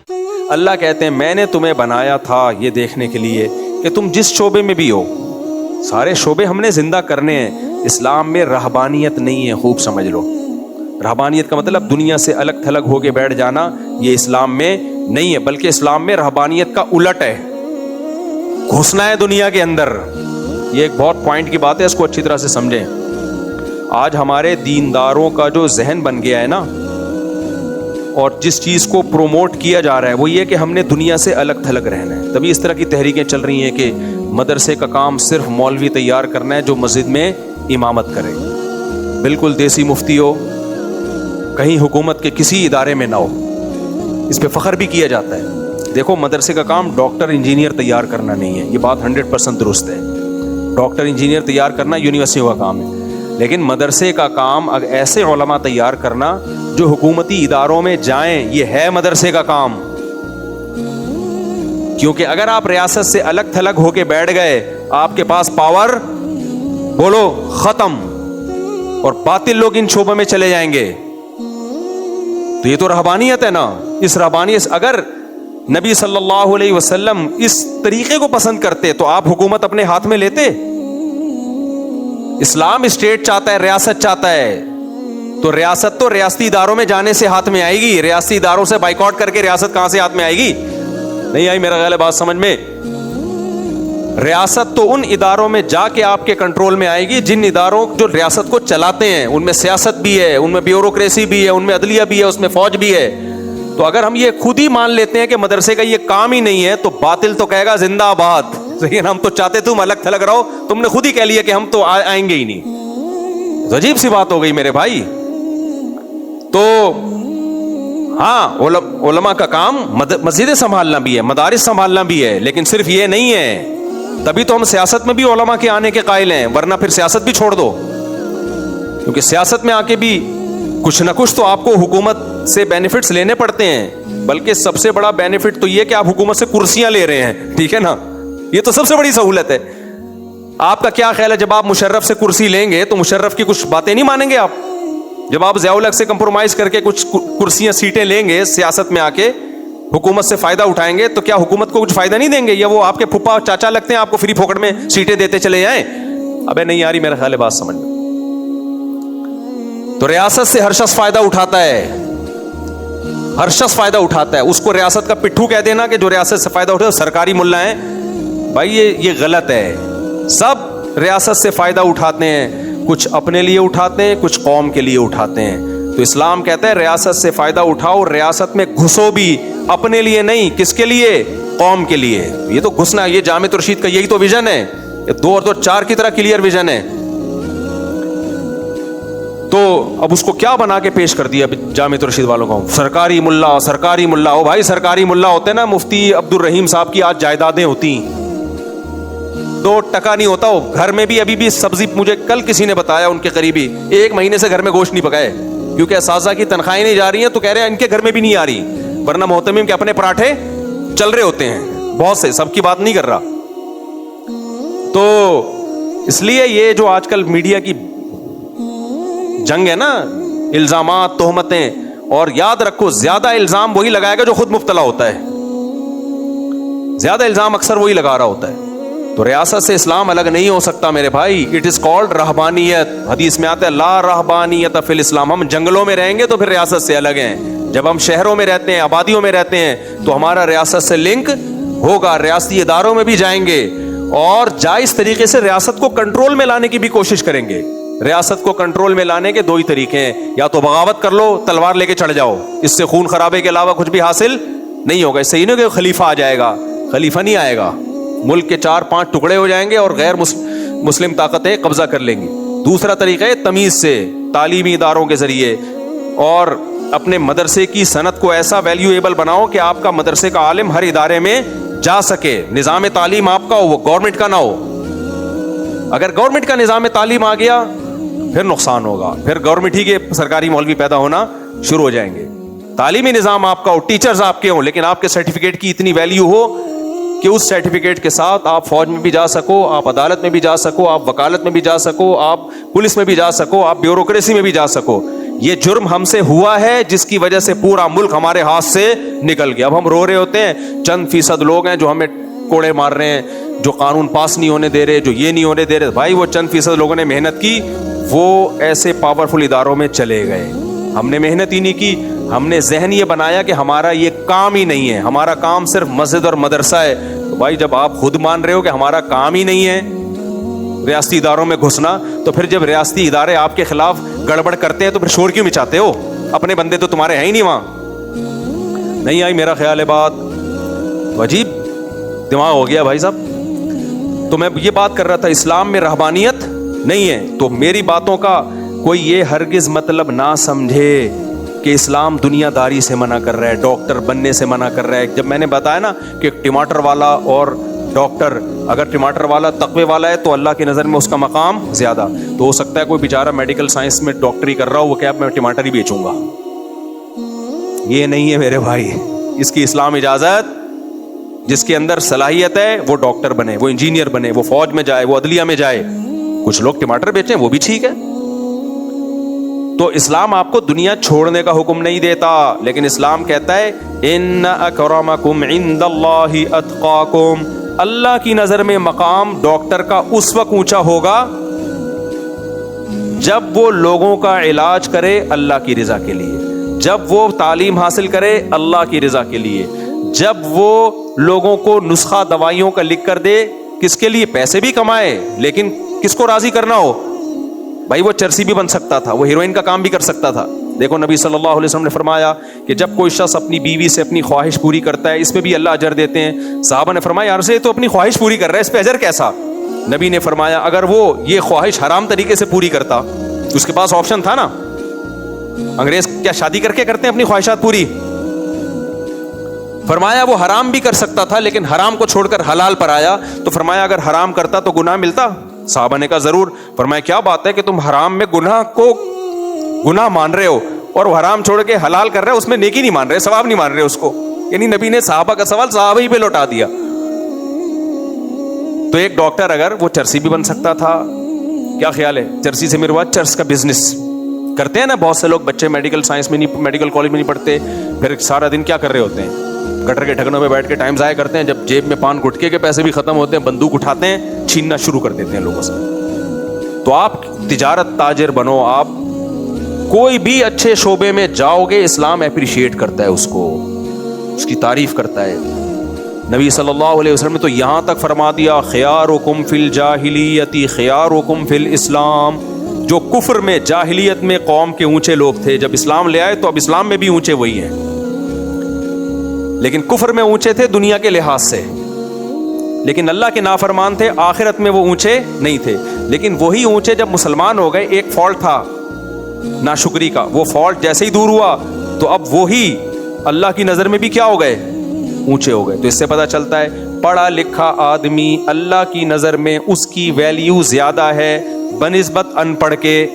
اللہ کہتے ہیں میں نے تمہیں بنایا تھا یہ دیکھنے کے لیے کہ تم جس شعبے میں بھی ہو، سارے شعبے ہم نے زندہ کرنے ہیں۔ اسلام میں رہبانیت نہیں ہے، خوب سمجھ لو۔ رہبانیت کا مطلب دنیا سے الگ تھلگ ہو کے بیٹھ جانا، یہ اسلام میں نہیں ہے، بلکہ اسلام میں رہبانیت کا الٹ ہے، گھسنا ہے دنیا کے اندر۔ یہ ایک بہت پوائنٹ کی بات ہے، اس کو اچھی طرح سے سمجھیں۔ آج ہمارے دینداروں کا جو ذہن بن گیا ہے نا، اور جس چیز کو پروموٹ کیا جا رہا ہے وہ یہ کہ ہم نے دنیا سے الگ تھلگ رہنا ہے۔ تبھی اس طرح کی تحریکیں چل رہی ہیں کہ مدرسے کا کام صرف مولوی تیار کرنا ہے جو مسجد میں امامت کرے، بالکل دیسی مفتی ہو، کہیں حکومت کے کسی ادارے میں نہ ہو۔ اس پہ فخر بھی کیا جاتا ہے۔ دیکھو مدرسے کا کام ڈاکٹر انجینئر تیار کرنا نہیں ہے، یہ بات 100% درست ہے۔ ڈاکٹر انجینئر تیار کرنا یونیورسٹیوں کا کام ہے، لیکن مدرسے کا کام ایسے علماء تیار کرنا جو حکومتی اداروں میں جائیں، یہ ہے مدرسے کا کام۔ کیونکہ اگر آپ ریاست سے الگ تھلگ ہو کے بیٹھ گئے، آپ کے پاس پاور بولو ختم، اور باطل لوگ ان شعبوں میں چلے جائیں گے۔ تو یہ تو رہبانیت ہے نا۔ اس رہبانیت، اگر نبی صلی اللہ علیہ وسلم اس طریقے کو پسند کرتے تو آپ حکومت اپنے ہاتھ میں لیتے؟ اسلام اسٹیٹ چاہتا ہے، ریاست چاہتا ہے، تو ریاست تو ریاستی اداروں میں جانے سے ہاتھ میں آئے گی۔ ریاستی اداروں سے بائیکاٹ کر کے ریاست کہاں سے ہاتھ میں آئے گی؟ نہیں آئی میرا خیال ہے بات سمجھ میں۔ ریاست تو ان اداروں میں جا کے آپ کے کنٹرول میں آئے گی جن اداروں جو ریاست کو چلاتے ہیں، ان میں سیاست بھی ہے، ان میں بیوروکریسی بھی ہے، ان میں عدلیہ بھی ہے، اس میں فوج بھی ہے۔ تو اگر ہم یہ خود ہی مان لیتے ہیں کہ مدرسے کا یہ کام ہی نہیں ہے، تو باطل تو کہے گا زندہ آباد، لیکن ہم تو چاہتے تم الگ تھلگ رہو، تم نے خود ہی کہہ لیا کہ ہم تو آئیں گے ہی نہیں۔ تو عجیب سی بات ہو گئی میرے بھائی۔ تو ہاں علماء کا کام مسجدیں سنبھالنا بھی ہے، مدارس سنبھالنا بھی ہے، لیکن صرف یہ نہیں ہے۔ تبھی تو ہم سیاست میں بھی علماء کے آنے کے قائل ہیں، ورنہ پھر سیاست بھی چھوڑ دو، کیونکہ سیاست میں آ کے بھی کچھ نہ کچھ تو آپ کو حکومت سے بینیفٹس لینے پڑتے ہیں۔ بلکہ سب سے بڑا بینیفٹ تو یہ کہ آپ حکومت سے کرسیاں لے رہے ہیں، ٹھیک ہے نا، یہ تو سب سے بڑی سہولت ہے۔ آپ کا کیا خیال ہے، جب آپ مشرف سے کرسی لیں گے تو مشرف کی کچھ باتیں نہیں مانیں گے آپ؟ جب آپ ضیاء الحق سے کمپرومائز کر کے کچھ کرسیاں سیٹیں لیں گے سیاست میں آ کے، حکومت سے فائدہ اٹھائیں گے، تو کیا حکومت کو کچھ فائدہ نہیں دیں گے؟ یا وہ آپ کے پھپھا چاچا لگتے ہیں، آپ کو فری پھوکٹ میں سیٹیں دیتے چلے جائیں؟ ابے نہیں یاری میرا خیال ہے بات سمجھ میں۔ تو ریاست سے ہر شخص فائدہ اٹھاتا ہے، ہر شخص فائدہ اٹھاتا ہے۔ اس کو ریاست کا پٹھو کہہ دینا کہ جو ریاست سے فائدہ اٹھے سرکاری ملا ہیں، بھائی یہ غلط ہے۔ سب ریاست سے فائدہ اٹھاتے ہیں، کچھ اپنے لیے اٹھاتے ہیں، کچھ قوم کے لیے اٹھاتے ہیں۔ تو اسلام کہتا ہے ریاست سے فائدہ اٹھاؤ، ریاست میں گھسو بھی، اپنے لیے نہیں، کس کے لیے؟ قوم کے لیے۔ یہ تو گھسنا، یہ جامع رشید کا یہی تو ویژن ہے، 2 اور 2 4 کی طرح کلیئر ویژن ہے۔ تو اب اس کو کیا بنا کے پیش کر دیا جامع رشید والوں کو؟ سرکاری ملا، سرکاری ملا۔ او بھائی سرکاری ملا ہوتے نا، مفتی عبد الرحیم صاحب کی آج جائیدادیں ہوتی، 2 ٹکا نہیں ہوتا وہ گھر میں بھی۔ ابھی بھی سبزی، مجھے کل کسی نے بتایا ان کے قریبی 1 مہینے سے گھر میں گوشت نہیں پکائے، کیونکہ اساتذہ کی تنخواہیں نہیں جا رہی ہیں، تو کہہ رہے ہیں ان کے گھر میں بھی نہیں آ رہی، ورنہ محتمم کے اپنے پراٹھے چل رہے ہوتے ہیں بہت سے، سب کی بات نہیں کر رہا۔ تو اس لیے یہ جو آج کل میڈیا کی جنگ ہے نا، الزامات، تہمتیں، اور یاد رکھو زیادہ الزام وہی لگائے گا جو خود مبتلا ہوتا ہے، زیادہ الزام اکثر وہی لگا رہا ہوتا ہے۔ تو ریاست سے اسلام الگ نہیں ہو سکتا میرے بھائی، اٹ از کالڈ رہبانیت۔ حدیث میں آتا ہے لا رہبانیت فی الاسلام۔ ہم جنگلوں میں رہیں گے تو پھر ریاست سے الگ ہیں، جب ہم شہروں میں رہتے ہیں، آبادیوں میں رہتے ہیں، تو ہمارا ریاست سے لنک ہوگا، ریاستی اداروں میں بھی جائیں گے، اور جائز طریقے سے ریاست کو کنٹرول میں لانے کی بھی کوشش کریں گے۔ ریاست کو کنٹرول میں لانے کے 2 ہی طریقے ہیں، یا تو بغاوت کر لو، تلوار لے کے چڑھ جاؤ، اس سے خون خرابے کے علاوہ کچھ بھی حاصل نہیں ہوگا۔ اس سے یہ نہیں کہ خلیفہ آ جائے گا، خلیفہ نہیں آئے گا، ملک کے 4-5 ٹکڑے ہو جائیں گے اور غیر مسلم طاقتیں قبضہ کر لیں گی۔ دوسرا طریقہ ہے تمیز سے، تعلیمی اداروں کے ذریعے، اور اپنے مدرسے کی صنعت کو ایسا ویلیویبل بناؤ کہ آپ کا مدرسے کا عالم ہر ادارے میں جا سکے۔ نظام تعلیم آپ کا ہو، وہ گورنمنٹ کا نہ ہو۔ اگر گورنمنٹ کا نظام تعلیم آ گیا پھر نقصان ہوگا، پھر گورنمنٹ ہی کے سرکاری مولوی پیدا ہونا شروع ہو جائیں گے۔ تعلیمی نظام آپ کا ہو، ٹیچرز آپ کے ہوں، لیکن آپ کے سرٹیفکیٹ کی اتنی ویلیو ہو کہ اس سرٹیفکیٹ کے ساتھ آپ فوج میں بھی جا سکو، آپ عدالت میں بھی جا سکو، آپ وکالت میں بھی جا سکو، آپ پولیس میں بھی جا سکو، آپ بیوروکریسی میں بھی جا سکو۔ یہ جرم ہم سے ہوا ہے جس کی وجہ سے پورا ملک ہمارے ہاتھ سے نکل گیا. اب ہم رو رہے ہوتے ہیں, چند فیصد لوگ ہیں جو ہمیں کوڑے مار رہے ہیں, جو قانون پاس نہیں ہونے دے رہے, جو یہ نہیں ہونے دے رہے. بھائی وہ چند فیصد لوگوں نے محنت کی, وہ ایسے پاورفل اداروں میں چلے گئے. ہم نے محنت ہی نہیں کی, ہم نے ذہن یہ بنایا کہ ہمارا یہ کام ہی نہیں ہے, ہمارا کام صرف مسجد اور مدرسہ ہے. تو بھائی جب آپ خود مان رہے ہو کہ ہمارا کام ہی نہیں ہے ریاستی اداروں میں گھسنا, تو پھر جب ریاستی ادارے آپ کے خلاف گڑبڑ کرتے ہیں تو پھر شور کیوں مچاتے ہو؟ اپنے بندے تو تمہارے ہیں ہی نہیں وہاں. نہیں آئی میرا خیال ہے بات؟ تو عجیب دماغ ہو گیا بھائی صاحب. تو میں یہ بات کر رہا تھا, اسلام میں رہبانیت نہیں ہے. تو میری باتوں کا کوئی یہ ہرگز مطلب نہ سمجھے کہ اسلام دنیا داری سے منع کر رہا ہے, ڈاکٹر بننے سے منع کر رہا ہے. جب میں نے بتایا نا کہ ٹماٹر والا اور ڈاکٹر, اگر ٹماٹر والا تقوی والا ہے تو اللہ کی نظر میں اس کا مقام زیادہ. تو ہو سکتا ہے کوئی بیچارہ میڈیکل سائنس میں ڈاکٹری کر رہا ہو, وہ کہ میں ٹماٹر ہی بیچوں گا. یہ نہیں ہے میرے بھائی, اس کی اسلام اجازت. جس کے اندر صلاحیت ہے وہ ڈاکٹر بنے, وہ انجینئر بنے, وہ فوج میں جائے, وہ عدلیہ میں جائے. کچھ لوگ ٹماٹر بیچیں وہ بھی ٹھیک ہے. تو اسلام آپ کو دنیا چھوڑنے کا حکم نہیں دیتا, لیکن اسلام کہتا ہے ان اکرمکم عند اللہ اتقاکم. اللہ کی نظر میں مقام ڈاکٹر کا اس وقت اونچا ہوگا جب وہ لوگوں کا علاج کرے اللہ کی رضا کے لیے, جب وہ تعلیم حاصل کرے اللہ کی رضا کے لیے, جب وہ لوگوں کو نسخہ دوائیوں کا لکھ کر دے. کس کے لیے؟ پیسے بھی کمائے, لیکن کس کو راضی کرنا ہو. بھائی وہ چرسی بھی بن سکتا تھا, وہ ہیروئن کا کام بھی کر سکتا تھا. دیکھو نبی صلی اللہ علیہ وسلم نے فرمایا کہ جب کوئی شخص اپنی بیوی سے اپنی خواہش پوری کرتا ہے اس میں بھی اللہ اجر دیتے ہیں. صحابہ نے فرمایا یار سے تو اپنی خواہش پوری کر رہا ہے, اس پہ اجر کیسا؟ نبی نے فرمایا اگر وہ یہ خواہش حرام طریقے سے پوری کرتا, اس کے پاس آپشن تھا نا. انگریز کیا شادی کر کے کرتے ہیں اپنی خواہشات پوری؟ فرمایا وہ حرام بھی کر سکتا تھا, لیکن حرام کو چھوڑ کر حلال پر آیا. تو فرمایا اگر حرام کرتا تو گناہ ملتا؟ صحابہ نے کہا ضرور. فرمایا کیا بات ہے کہ تم حرام میں گناہ کو گناہ مان رہے ہو اور وہ حرام چھوڑ کے حلال کر رہے ہو, اس میں نیکی نہیں مان رہے, ثواب نہیں مان رہے اس کو. یعنی نبی نے صحابہ کا سوال صحابہ ہی پہ لوٹا دیا. تو ایک ڈاکٹر اگر وہ چرسی بھی بن سکتا تھا. کیا خیال ہے؟ چرسی سے میرے بعد چرس کا بزنس کرتے ہیں نا بہت سے لوگ. بچے میڈیکل سائنس میں نہیں, میڈیکل کالج میں نہیں پڑھتے, پھر سارا دن کیا کر رہے ہوتے ہیں؟ گٹر کے ڈھکنوں پہ بیٹھ کے ٹائم ضائع کرتے ہیں. جب جیب میں پان گٹکے کے پیسے بھی ختم ہوتے ہیں, بندوق اٹھاتے ہیں, چھیننا شروع کر دیتے ہیں لوگوں سے. تو آپ تجارت تاجر بنو, آپ کوئی بھی اچھے شعبے میں جاؤ گے, اسلام اپریشیٹ کرتا ہے اس کو, اس کی تعریف کرتا ہے. نبی صلی اللہ علیہ وسلم نے تو یہاں تک فرما دیا خیارکم فی الجاہلیت خیارکم فی الاسلام. جو کفر میں جاہلیت میں قوم کے اونچے لوگ تھے, جب اسلام لے آئے تو اب اسلام میں بھی اونچے وہی ہیں, لیکن کفر میں اونچے تھے دنیا کے لحاظ سے, لیکن اللہ کے نافرمان تھے, آخرت میں وہ اونچے نہیں تھے. لیکن وہی اونچے جب مسلمان ہو گئے, ایک فالٹ تھا ناشکری کا, وہ فالٹ جیسے ہی دور ہوا تو اب وہی اللہ کی نظر میں بھی کیا ہو گئے؟ اونچے ہو گئے. تو اس سے پتہ چلتا ہے پڑھا لکھا آدمی اللہ کی نظر میں اس کی ویلیو زیادہ ہے بنسبت ان پڑھ کے.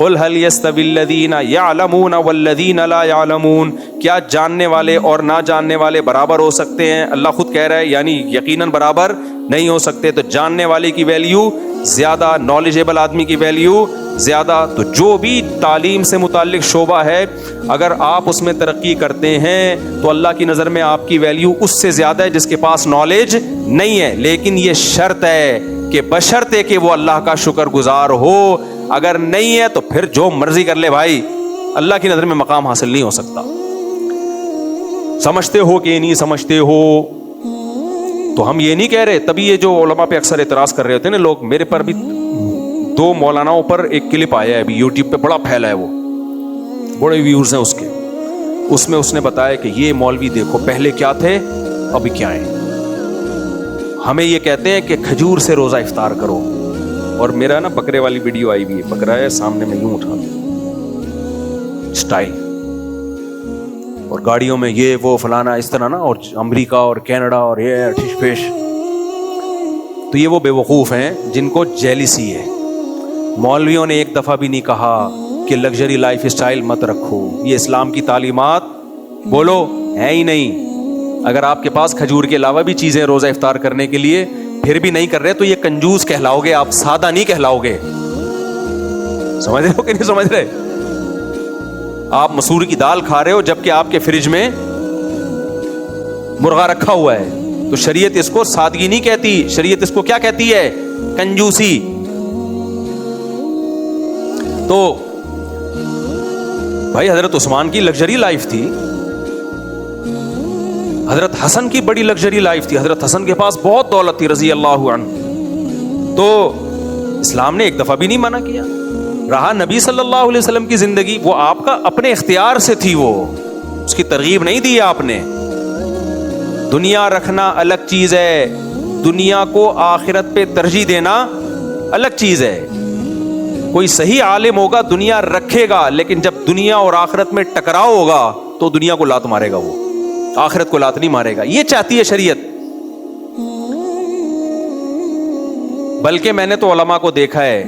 قل هل يستوي الذين يعلمون والذين لا يعلمون. کیا جاننے والے اور نہ جاننے والے برابر ہو سکتے ہیں؟ اللہ خود کہہ رہا ہے یعنی یقیناً برابر نہیں ہو سکتے. تو جاننے والے کی ویلیو زیادہ, نالجیبل آدمی کی ویلیو زیادہ. تو جو بھی تعلیم سے متعلق شعبہ ہے اگر آپ اس میں ترقی کرتے ہیں تو اللہ کی نظر میں آپ کی ویلیو اس سے زیادہ ہے جس کے پاس نالج نہیں ہے. لیکن یہ شرط ہے کہ بشرطے کہ وہ اللہ کا شکر گزار ہو. اگر نہیں ہے تو پھر جو مرضی کر لے بھائی, اللہ کی نظر میں مقام حاصل نہیں ہو سکتا. سمجھتے ہو کہ نہیں سمجھتے ہو, تو ہم یہ نہیں کہہ رہے. تبھی یہ جو علماء پہ اکثر اعتراض کر رہے ہوتے ہیں نا لوگ, میرے پر بھی 2 مولاناؤں پر ایک کلپ آیا ہے ابھی یوٹیوب پہ, بڑا پھیلا ہے, وہ بڑے ویورز ہیں اس کے. اس میں اس نے بتایا کہ یہ مولوی دیکھو پہلے کیا تھے ابھی کیا ہیں. ہمیں یہ کہتے ہیں کہ کھجور سے روزہ افطار کرو, اور میرا نا بکرے والی ویڈیو آئی ہوئی ہے, بکرا ہے سامنے میں یوں اٹھا اسٹائل, اور گاڑیوں میں یہ وہ فلانا اس طرح نا, اور امریکہ اور کینیڈا اور یہ ٹھش پیش. تو یہ وہ بے وقوف ہیں جن کو جیلیسی ہے. مولویوں نے ایک دفعہ بھی نہیں کہا کہ لگژری لائف اسٹائل مت رکھو, یہ اسلام کی تعلیمات بولو ہے ہی نہیں. اگر آپ کے پاس کھجور کے علاوہ بھی چیزیں روزہ افطار کرنے کے لیے پھر بھی نہیں کر رہے تو یہ کنجوس کہلاؤ گے آپ, سادہ نہیں کہلاؤ گے. سمجھ رہے ہو کہ نہیں سمجھ رہے؟ آپ مسور کی دال کھا رہے ہو جبکہ آپ کے فریج میں مرغا رکھا ہوا ہے. تو شریعت اس کو سادگی نہیں کہتی, شریعت اس کو کیا کہتی ہے؟ کنجوسی. تو بھائی حضرت عثمان کی لگژری لائف تھی, حضرت حسن کی بڑی لگژری لائف تھی, حضرت حسن کے پاس بہت دولت تھی رضی اللہ عنہ. تو اسلام نے ایک دفعہ بھی نہیں منع کیا. رہا نبی صلی اللہ علیہ وسلم کی زندگی, وہ آپ کا اپنے اختیار سے تھی, وہ اس کی ترغیب نہیں دی آپ نے. دنیا رکھنا الگ چیز ہے, دنیا کو آخرت پہ ترجیح دینا الگ چیز ہے. کوئی صحیح عالم ہوگا دنیا رکھے گا, لیکن جب دنیا اور آخرت میں ٹکراؤ ہوگا تو دنیا کو لات مارے گا, وہ آخرت کو لات نہیں مارے گا. یہ چاہتی ہے شریعت. بلکہ میں نے تو علماء کو دیکھا ہے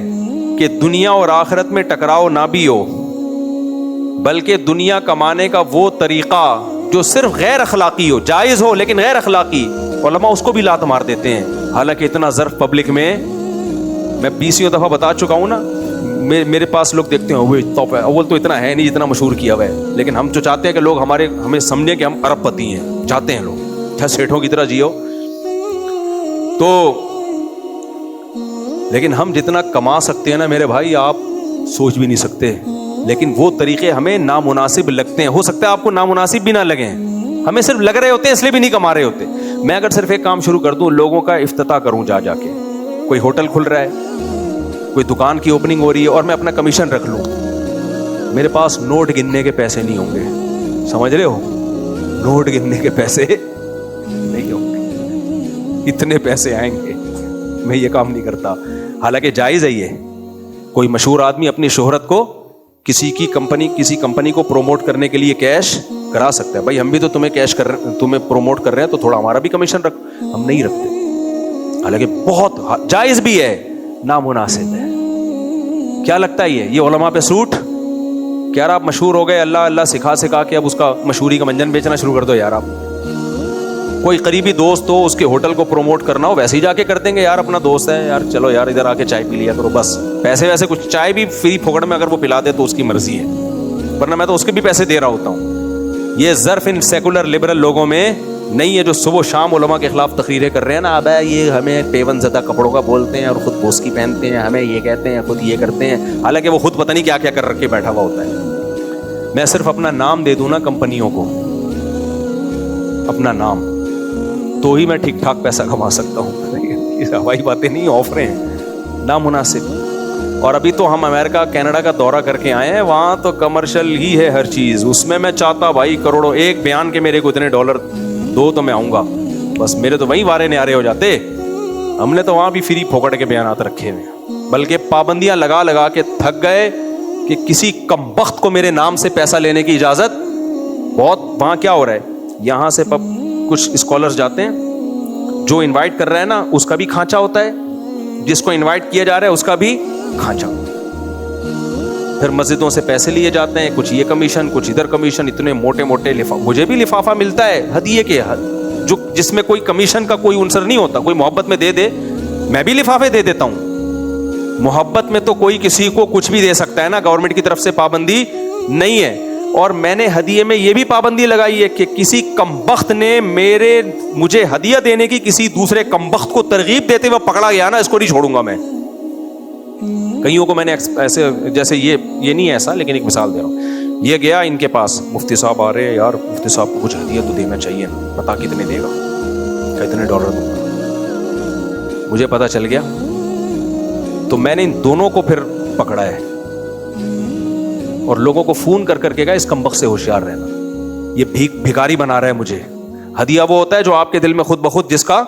کہ دنیا اور آخرت میں ٹکراؤ نہ بھی ہو, بلکہ دنیا کمانے کا وہ طریقہ جو صرف غیر اخلاقی ہو, جائز ہو لیکن غیر اخلاقی, علماء اس کو بھی لات مار دیتے ہیں. حالانکہ اتنا ظرف پبلک میں 20 دفعہ بتا چکا ہوں نا. میرے پاس لوگ دیکھتے ہیں اول تو اتنا ہے نہیں جتنا مشہور کیا ہوا ہے, لیکن ہم جو چاہتے ہیں کہ لوگ ہمیں سمجھیں کہ ہم ارب پتی ہیں, چاہتے ہیں لوگ کیا سیٹھوں کی طرح جیو. تو لیکن ہم جتنا کما سکتے ہیں نا میرے بھائی, آپ سوچ بھی نہیں سکتے. لیکن وہ طریقے ہمیں نامناسب لگتے ہیں. ہو سکتا ہے آپ کو نامناسب بھی نہ لگیں, ہمیں صرف لگ رہے ہوتے ہیں اس لیے بھی نہیں کما رہے ہوتے. میں اگر صرف ایک کام شروع کر دوں, لوگوں کا افتتاح کروں جا کے, کوئی ہوٹل کھل رہا ہے, کوئی دکان کی اوپننگ ہو رہی ہے, اور میں اپنا کمیشن رکھ لوں, میرے پاس نوٹ گننے کے پیسے نہیں ہوں گے. سمجھ رہے ہو, نوٹ گننے کے پیسے نہیں ہوں گے, اتنے پیسے آئیں گے. میں یہ کام نہیں کرتا. حالانکہ جائز ہے یہ. کوئی مشہور آدمی اپنی شہرت کو کسی کمپنی کو پروموٹ کرنے کے لیے کیش کرا سکتا ہے. بھائی ہم بھی تو تمہیں پروموٹ کر رہے ہیں, تو تھوڑا ہمارا بھی کمیشن رکھ. ہم نہیں رکھتے, حالانکہ بہت جائز بھی ہے, نامناسب ہے. کیا لگتا ہے یہ علماء پہ سوٹ؟ کیا آپ مشہور ہو گئے, اللہ سکھا کے اب اس کا مشہوری کا منجن بیچنا شروع کر دو یار. آپ کوئی قریبی دوست ہو, اس کے ہوٹل کو پروموٹ کرنا ہو, ویسے ہی جا کے کر دیں گے, یار اپنا دوست ہے یار, چلو یار ادھر آ کے چائے پی لیا کرو, بس. پیسے ویسے کچھ, چائے بھی فری پھوکڑ میں اگر وہ پلا دے تو اس کی مرضی ہے, ورنہ میں تو اس کے بھی پیسے دے رہا ہوتا ہوں. یہ ظرف ان سیکولر لبرل لوگوں میں نہیں ہے جو صبح و شام علماء کے خلاف تقریریں کر رہے ہیں نا. اب یہ ہمیں پیون زدہ کپڑوں کا بولتے ہیں اور خود بوسکی پہنتے ہیں, ہمیں یہ کہتے ہیں, خود یہ کرتے ہیں, حالانکہ وہ خود پتہ نہیں کیا کیا کر رکھ کے بیٹھا ہوا ہوتا ہے. میں صرف اپنا نام دے دوں نا کمپنیوں کو, اپنا نام, تو ہی میں ٹھیک ٹھاک پیسہ کما سکتا ہوں. ہوائی باتیں نہیں, آفریں ہیں نامناسب. اور ابھی تو ہم امریکہ کینیڈا کا دورہ کر کے آئے ہیں, وہاں تو کمرشل ہی ہے ہر چیز. اس میں چاہتا بھائی کروڑوں, ایک بیان کے میرے کو اتنے ڈالر دو تو میں آؤں گا, بس. میرے تو وہیں وارے نیارے ہو جاتے. ہم نے تو وہاں بھی فری پھوکڑ کے بیانات رکھے ہوئے, بلکہ پابندیاں لگا کے تھک گئے کہ کسی کمبخت کو میرے نام سے پیسہ لینے کی اجازت. بہت وہاں کیا ہو رہا ہے, یہاں سے کچھ اسکالرز جاتے ہیں, جو انوائٹ کر رہا ہے نا اس کا بھی کھانچا ہوتا ہے, جس کو انوائٹ کیا جا رہا ہے اس کا بھی کھانچا. پھر مسجدوں سے پیسے لیے جاتے ہیں, کچھ یہ کمیشن کچھ ادھر کمیشن, اتنے موٹے مجھے بھی لفافہ ملتا ہے ہدیے کے, جو جس میں کوئی کمیشن کا کوئی عنصر نہیں ہوتا. کوئی محبت میں دے دے, میں بھی لفافے دے دیتا ہوں. محبت میں تو کوئی کسی کو کچھ بھی دے سکتا ہے نا, گورنمنٹ کی طرف سے پابندی نہیں ہے. اور میں نے ہدیے میں یہ بھی پابندی لگائی ہے کہ کسی کمبخت نے مجھے ہدیہ دینے کی کسی دوسرے کمبخت کو ترغیب دیتے ہوئے پکڑا گیا نا, اس کو نہیں چھوڑوں گا میں. کئیوں کو میں نے ایسے, جیسے یہ نہیں ایسا, لیکن ایک مثال دے رہا ہوں. یہ گیا ان کے پاس, مفتی صاحب آ رہے ہیں, یار مفتی صاحب کو کچھ ہدیہ تو دینا چاہیے نا, پتا کتنے دے گا, کتنے ڈالر دوں گا. مجھے پتا چل گیا, تو میں نے ان دونوں کو پھر پکڑا ہے اور لوگوں کو فون کر کے کہا اس کمبخت سے ہوشیار رہنا, یہ بھکاری بنا رہا ہے مجھے. ہدیہ وہ ہوتا ہے جو آپ کے دل میں خود بخود جس کا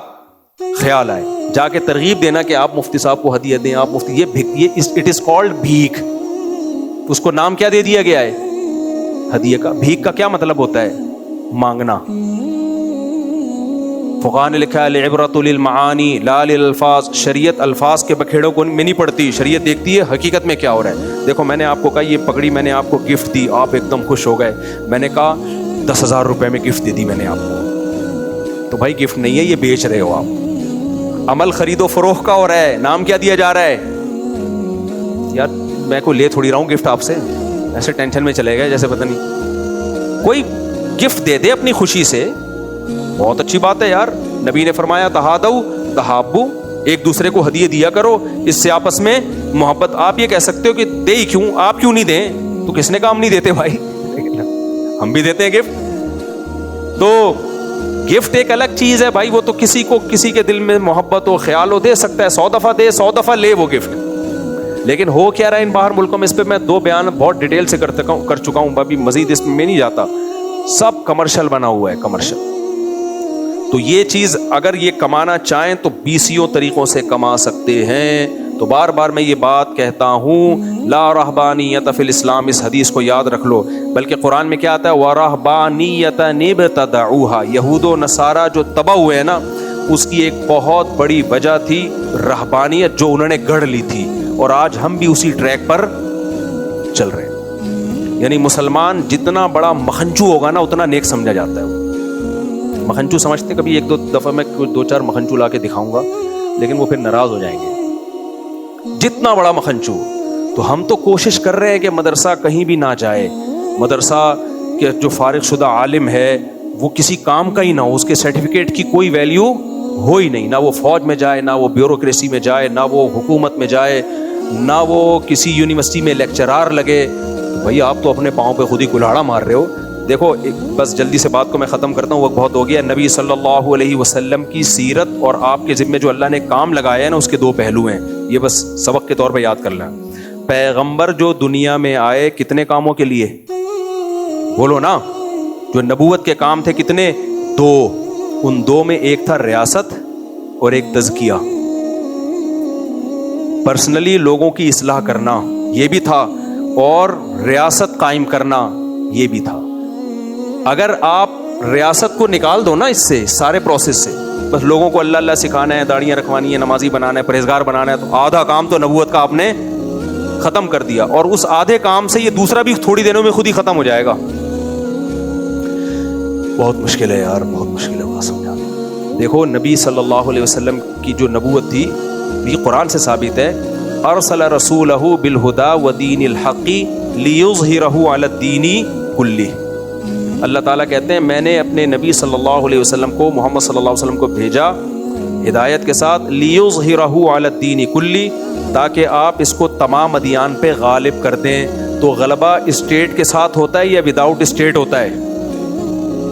خیال آئے, جا کے ترغیب دینا کہ آپ مفتی صاحب کو ہدیہ دیں, آپ مفتی, یہ اٹ از کالڈ بھیک. اس کو نام کیا دے دیا گیا ہے ہدیہ کا. بھیک کا کیا مطلب ہوتا ہے؟ مانگنا. فقہاء نے لکھا ہے العبرۃ للمعانی لا للالفاظ. شریعت الفاظ کے بکھیڑوں کو میں نہیں پڑتی, شریعت دیکھتی ہے حقیقت میں کیا ہو رہا ہے. دیکھو میں نے آپ کو کہا یہ پگڑی میں نے آپ کو گفٹ دی, آپ ایک دم خوش ہو گئے. میں نے کہا 10,000 روپے میں گفٹ دے دی میں نے آپ کو, تو بھائی گفٹ نہیں ہے, یہ بیچ رہے ہو آپ. عمل خرید و فروخت کا ہو رہا ہے, نام کیا دیا جا رہا ہے؟ یار میں کو لے تھوڑی رہا ہوں گفٹ آپ سے, ایسے ٹینشن میں چلے گئے جیسے پتہ نہیں. کوئی گفٹ دے دے اپنی خوشی سے, بہت اچھی بات ہے یار. نبی نے فرمایا تہادو تحابو, ایک دوسرے کو ہدیے دیا کرو, اس سے آپس میں محبت. آپ یہ کہہ سکتے ہو کہ دے ہی کیوں, آپ کیوں نہیں دیں, تو کس نے کام نہیں دیتے بھائی, ہم بھی دیتے ہیں گفٹ. تو گفٹ ایک الگ چیز ہے بھائی, وہ تو کسی کے دل میں محبت ہو, خیال ہو, دے سکتا ہے, 100 دفعہ دے, 100 دفعہ لے وہ گفٹ. لیکن ہو کیا رہا ہے ان باہر ملکوں میں, اس پہ میں 2 بیان بہت ڈیٹیل سے کر چکا ہوں, ابھی مزید اس میں نہیں جاتا. سب کمرشل بنا ہوا ہے, کمرشل. تو یہ چیز اگر یہ کمانا چاہیں تو 20 طریقوں سے کما سکتے ہیں. تو بار بار میں یہ بات کہتا ہوں, لا رہبانیت فی الاسلام, اس حدیث کو یاد رکھ لو. بلکہ قرآن میں کیا آتا ہے, وَرَهْبَانِيَّةً ابْتَدَعُوهَا, یہود و نصارہ جو تباہ ہوئے ہیں نا, اس کی ایک بہت بڑی وجہ تھی رہبانیت جو انہوں نے گڑھ لی تھی, اور آج ہم بھی اسی ٹریک پر چل رہے ہیں. یعنی مسلمان جتنا بڑا مکھنچو ہوگا نا اتنا نیک سمجھا جاتا ہے. مکھنچو سمجھتے, کبھی 1-2 دفعہ میں 2-4 مکھنچو لا کے دکھاؤں گا, لیکن وہ پھر ناراض ہو جائیں گے. جتنا بڑا مکھنچو. تو ہم تو کوشش کر رہے ہیں کہ مدرسہ کہیں بھی نہ جائے, مدرسہ کہ جو فارغ شدہ عالم ہے وہ کسی کام کا ہی نہ ہو, اس کے سرٹیفکیٹ کی کوئی ویلیو ہو ہی نہیں, نہ وہ فوج میں جائے, نہ وہ بیوروکریسی میں جائے, نہ وہ حکومت میں جائے, نہ وہ کسی یونیورسٹی میں لیکچرار لگے. بھائی آپ تو اپنے پاؤں پہ خود ہی کلاڑا مار رہے ہو. دیکھو بس جلدی سے بات کو میں ختم کرتا ہوں, وقت بہت ہو گیا. نبی صلی اللہ علیہ وسلم کی سیرت اور آپ کے ذمہ جو اللہ نے کام لگایا ہے نا, اس کے 2 پہلو ہیں, یہ بس سبق کے طور پہ یاد کر لیں. پیغمبر جو دنیا میں آئے کتنے کاموں کے لیے, بولو نا, جو نبوت کے کام تھے کتنے, 2. ان 2 میں ایک تھا ریاست اور ایک تزکیہ, پرسنلی لوگوں کی اصلاح کرنا, یہ بھی تھا, اور ریاست قائم کرنا, یہ بھی تھا. اگر آپ ریاست کو نکال دو نا اس سے, سارے پروسیس سے, بس لوگوں کو اللہ اللہ سکھانا ہے, داڑیاں رکھوانی ہے, نمازی بنانا ہے, پرہیزگار بنانا ہے, تو آدھا کام تو نبوت کا آپ نے ختم کر دیا. اور اس آدھے کام سے یہ دوسرا بھی تھوڑی دنوں میں خود ہی ختم ہو جائے گا. بہت مشکل ہے یار, بہت مشکل ہے بات سمجھا. دیکھو نبی صلی اللہ علیہ وسلم کی جو نبوت تھی یہ قرآن سے ثابت ہے, ارسل رسولہ بالہدی ودین الحق لیظہرہ علی الدین کلہ. اللہ تعالیٰ کہتے ہیں میں نے اپنے نبی صلی اللہ علیہ وسلم کو, محمد صلی اللہ علیہ وسلم کو بھیجا ہدایت کے ساتھ, لیظہرہ علی الدین کلہ, تاکہ آپ اس کو تمام ادیان پہ غالب کر دیں. تو غلبہ اسٹیٹ کے ساتھ ہوتا ہے یا وداؤٹ اسٹیٹ ہوتا ہے؟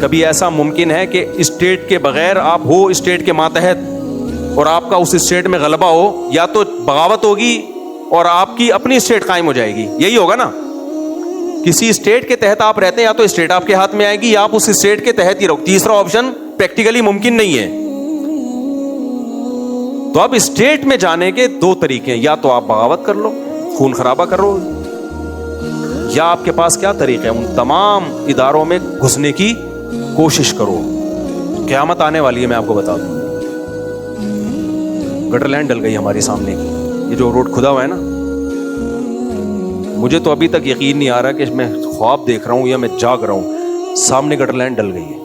کبھی ایسا ممکن ہے کہ اسٹیٹ کے بغیر آپ ہو اسٹیٹ کے ماتحت اور آپ کا اس اسٹیٹ میں غلبہ ہو؟ یا تو بغاوت ہوگی اور آپ کی اپنی اسٹیٹ قائم ہو جائے گی, یہی ہوگا نا. کسی اسٹیٹ کے تحت آپ رہتے ہیں, یا تو اسٹیٹ آپ کے ہاتھ میں آئے گی یا آپ اس اسٹیٹ کے تحت ہی رہو. تیسرا آپشن پریکٹیکلی ممکن نہیں ہے. تو اب اسٹیٹ میں جانے کے 2 طریقے ہیں, یا تو آپ بغاوت کر لو, خون خرابہ کرو, یا آپ کے پاس کیا طریقہ ہے, ان تمام اداروں میں گھسنے کی کوشش کرو. قیامت آنے والی ہے, میں آپ کو بتا دوں. گٹر لینڈ ڈل گئی ہماری سامنے کی, یہ جو روڈ کھدا ہوا ہے نا, مجھے تو ابھی تک یقین نہیں آ رہا کہ میں خواب دیکھ رہا ہوں یا میں جاگ رہا ہوں. سامنے گٹر لینڈ ڈل گئی ہے.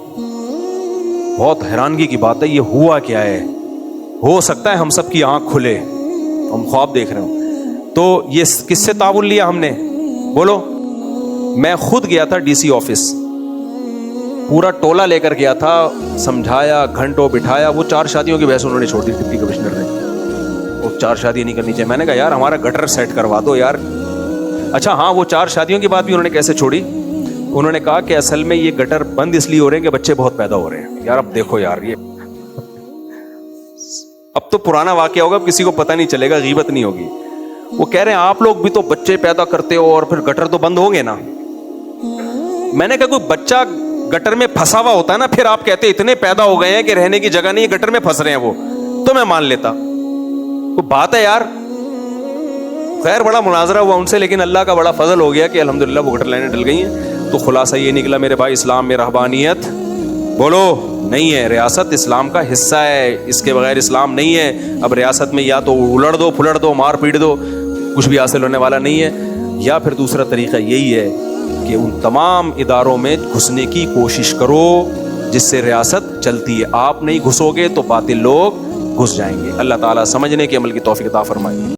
بہت حیرانگی کی بات ہے, یہ ہوا کیا ہے؟ ہو سکتا ہے ہم سب کی آنکھ کھلے, ہم خواب دیکھ رہے ہوں. تو یہ کس سے تعاون لیا ہم نے, بولو؟ میں خود گیا تھا DC آفس, پورا ٹولہ لے کر گیا تھا, سمجھایا, گھنٹوں بٹھایا. وہ 4 شادیوں کی بحث انہوں نے چھوڑ دی, ڈپٹی کمشنر نے. وہ 4 شادی نہیں کرنی چاہیے. میں نے کہا یار ہمارا گٹر سیٹ کروا دو یار. اچھا ہاں, وہ 4 شادیوں کی بات بھی انہوں نے کیسے چھوڑی؟ انہوں نے کہا کہ اصل میں یہ گٹر بند اس لیے ہو رہے ہیں کہ بچے بہت پیدا ہو رہے ہیں. یار اب دیکھو یار, یہ اب تو پرانا واقعہ ہوگا, اب کسی کو پتہ نہیں چلے گا, غیبت نہیں ہوگی. وہ کہہ رہے ہیں آپ لوگ بھی تو بچے پیدا کرتے ہو اور پھر گٹر تو بند ہوں گے نا. میں نے کہا کوئی بچہ گٹر میں پھنسا ہوا ہوتا ہے نا, پھر آپ کہتے اتنے پیدا ہو گئے ہیں کہ رہنے کی جگہ نہیں, گٹر میں پھنس رہے ہیں وہ, تو میں مان لیتا. کوئی بات ہے یار. خیر بڑا مناظرہ ہوا ان سے, لیکن اللہ کا بڑا فضل ہو گیا کہ الحمدللہ وہ گٹر لائنیں ڈل گئی ہیں. تو خلاصہ یہ نکلا میرے بھائی, اسلام میں رہبانیت بولو نہیں ہے, ریاست اسلام کا حصہ ہے, اس کے بغیر اسلام نہیں ہے. اب ریاست میں یا تو الڑ دو, پھلڑ دو, مار پیٹ دو, کچھ بھی حاصل ہونے والا نہیں ہے. یا پھر دوسرا طریقہ یہی ہے کہ ان تمام اداروں میں گھسنے کی کوشش کرو جس سے ریاست چلتی ہے. آپ نہیں گھسو گے تو باطل لوگ گھس جائیں گے. اللہ تعالیٰ سمجھنے کے عمل کی توفیق عطا فرمائے.